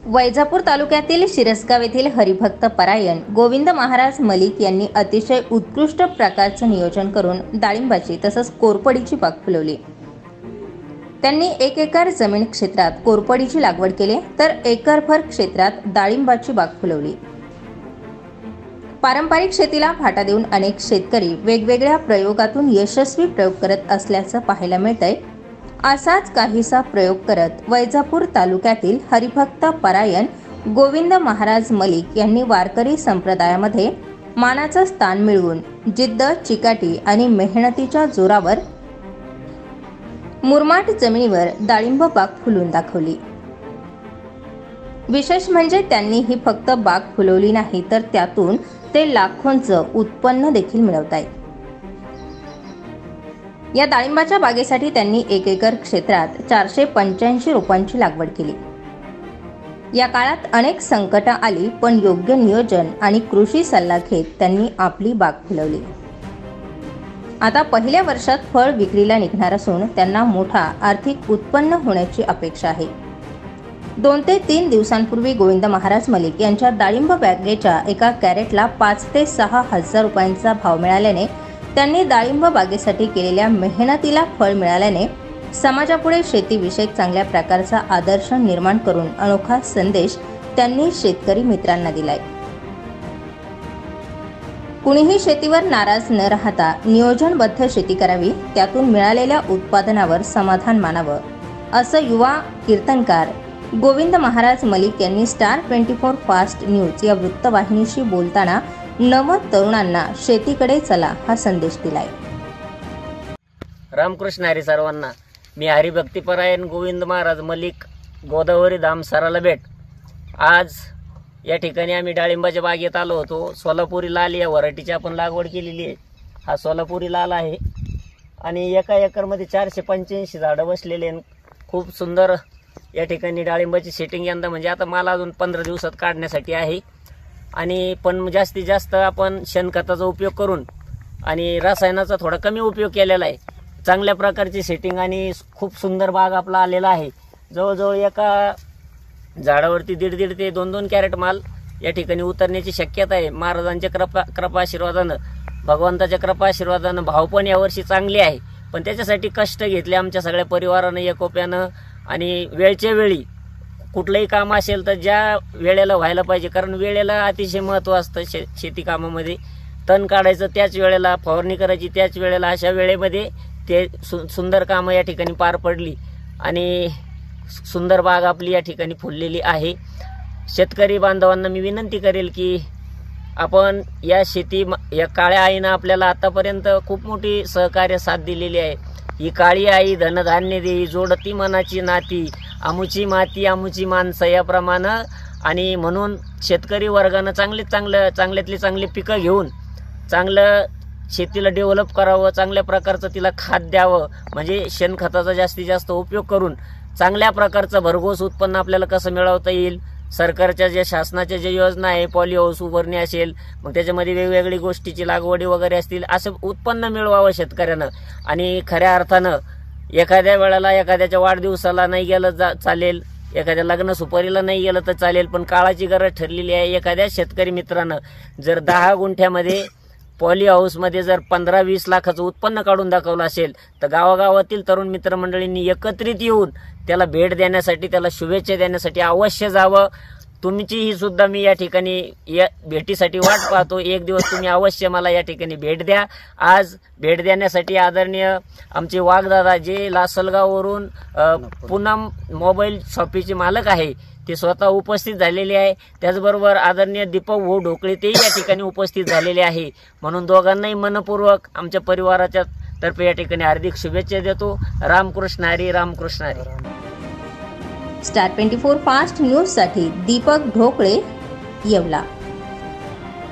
वैजापूर तालुक्यातील शिरसगाव येथील हरिभक्त परायण गोविंद महाराज मलिक यांनी अतिशय उत्कृष्ट प्रकारचं नियोजन करून डाळिंबाची तसंच कोरपडीची बाग फुलवली। त्यांनी 1 एकर जमीन क्षेत्रात कोरपडीची लागवड केली तर एकरभर क्षेत्रात डाळिंबाची बाग फुलवली। पारंपरिक शेतीला फाटा देऊन अनेक शेतकरी वेगवेगळ्या प्रयोगातून यशस्वी प्रयोग करत असल्याचं पाहायला मिळतंय। असाच काहीसा प्रयोग करत वैजापूर तालुक्यातील हरिभक्त परायण गोविंद महाराज मलिक यांनी वारकरी संप्रदायामध्ये मानाचं स्थान मिळवून जिद्द, चिकाटी आणि मेहनतीच्या जोरावर मुरमाड जमिनीवर डाळिंब बाग फुलवून दाखवली। विशेष म्हणजे त्यांनी ही फक्त बाग फुलवली नाही तर त्यातून ते लाखोंचं उत्पन्न देखील मिळवत आहेत। या डाळिंबाच्या बागेसाठी त्यांनी 1 एकर क्षेत्रात 485 रोपांची लागवड केली। या काळात अनेक संकट आली पण योग्य नियोजन आणि कृषी सल्ला घेत त्यांनी आपली बाग फुलवली। आता पहिल्या वर्षात फळ विक्रीला निघणार असून त्यांना मोठा आर्थिक उत्पन्न होण्याची अपेक्षा आहे। 2 ते 3 दिवसांपूर्वी गोविंद महाराज मलिक यांच्या डाळिंब बागेच्या एका कॅरेटला 5 ते 6 हजार रुपयांचा भाव मिळाल्याने त्यांनी डाळिंब बागेसाठी केलेल्या मेहनतीला फळ मिळाल्याने समाजापुढे शेतीविषयक चांगल्या प्रकारचा आदर्श निर्माण करून अनोखा संदेश त्यांनी शेतकरी मित्रांना दिलाय। कुणीही शेतीवर नाराज न राहता नियोजनबद्ध शेती करावी, त्यातून मिळालेल्या उत्पादनावर समाधान मानावं, असं युवा कीर्तनकार गोविंद महाराज मलिक यांनी स्टार 24 फास्ट न्यूज या वृत्तवाहिनीशी बोलताना नव तरुणांना शेतीकडे चला हा संदेश दिलाय। रामकृष्ण हरी सर्वांना। मी हरिभक्तीपरायण गोविंद महाराज मलिक, गोदावरी धाम सराला भेट। आज या ठिकाणी आम्ही डाळिंबाच्या बागेत आलो होतो। सोलापुरी लाल या व्हरायटीची आपण लागवड केलेली आहे। हा सोलापुरी लाल आहे आणि एका एकरमध्ये 485 झाडं बसलेले आहेत। खूप सुंदर या ठिकाणी डाळिंबाची सेटिंग यंदा म्हणजे आता मला अजून 15 दिवसात काढण्यासाठी आहे। आणि पण जास्तीत जास्त आपण शेणखताचा उपयोग करून आणि रसायनाचा थोडा कमी उपयोग केलेला आहे। चांगल्या प्रकारची सेटिंग आणि खूप सुंदर बाग आपला आलेला आहे। जवळजवळ एका झाडावरती 1.5 ते 2 कॅरेट माल या ठिकाणी उतरण्याची शक्यता आहे। महाराजांच्या कृपा आशीर्वादानं, भगवंताच्या कृपा आशीर्वादानं भाव पण यावर्षी चांगले आहे। पण त्याच्यासाठी कष्ट घेतले आमच्या सगळ्या परिवारानं एकोप्यानं आणि वेळच्या वेळी कुठलंही काम असेल तर ज्या वेळेला व्हायला पाहिजे, कारण वेळेला अतिशय महत्त्व असतं शेती कामामध्ये। तण काढायचं त्याच वेळेला, फवारणी करायची त्याच वेळेला, अशा वेळेमध्ये ते सुंदर कामं या ठिकाणी पार पडली आणि सुंदर बाग आपली या ठिकाणी फुललेली आहे। शेतकरी बांधवांना मी विनंती करेल की आपण या काळ्या आईनं आपल्याला आतापर्यंत खूप मोठी सहकार्य साथ दिलेली आहे। ही काळी आई धनधान्य देई, जोडती मनाची नाती, आमुची माती आमुची माणसं याप्रमाणे। आणि म्हणून शेतकरी वर्गानं चांगल्यातली चांगली पिकं घेऊन चांगलं शेतीला डेव्हलप करावं, चांगल्या प्रकारचं तिला खाद द्यावं, म्हणजे शेणखताचा जास्तीत जास्त उपयोग करून चांगल्या प्रकारचं भरघोस उत्पन्न आपल्याला कसं मिळवता येईल। सरकारच्या ज्या शासनाच्या ज्या योजना आहे, पॉली हाऊस उभारणी असेल, मग त्याच्यामध्ये वेगवेगळी गोष्टीची लागवडी वगैरे असतील, असं उत्पन्न मिळवावं शेतकऱ्यानं। आणि खऱ्या अर्थानं एखाद्या वेळेला एखाद्याच्या वाढदिवसाला नाही गेलं चालेल, एखाद्या लग्न सुपारीला नाही गेलं तर चालेल, पण काळाची गरज ठरलेली आहे। एखाद्या शेतकरी मित्रानं जर 10 गुंठ्यामध्ये पॉली हाऊसमध्ये जर 15-20 लाखाचं उत्पन्न काढून दाखवलं असेल तर गावागावातील तरुण मित्रमंडळींनी एकत्रित येऊन त्याला भेट देण्यासाठी, त्याला शुभेच्छा देण्यासाठी अवश्य जावं। तुमची ही सुद्धा मी या ठिकाणी या भेटीसाठी वाट पाहतो। एक दिवस तुम्ही अवश्य मला या ठिकाणी भेट द्या। आज भेट देण्यासाठी आदरणीय आमचे वाघदादा जे लासलगाववरून पूनम मोबाईल शॉपीचे मालक आहे ते स्वतः उपस्थित झालेले आहे। त्याचबरोबर आदरणीय दीपक भाऊ ढोकळे ते या ठिकाणी उपस्थित झालेले आहे। म्हणून दोघांनाही मनपूर्वक आमच्या परिवाराच्या तर्फे या ठिकाणी हार्दिक शुभेच्छा देतो। Ramkrishna Hari, Ramkrishna Hari. Star 24 fast news साठी दीपक ढोकळे, येवला।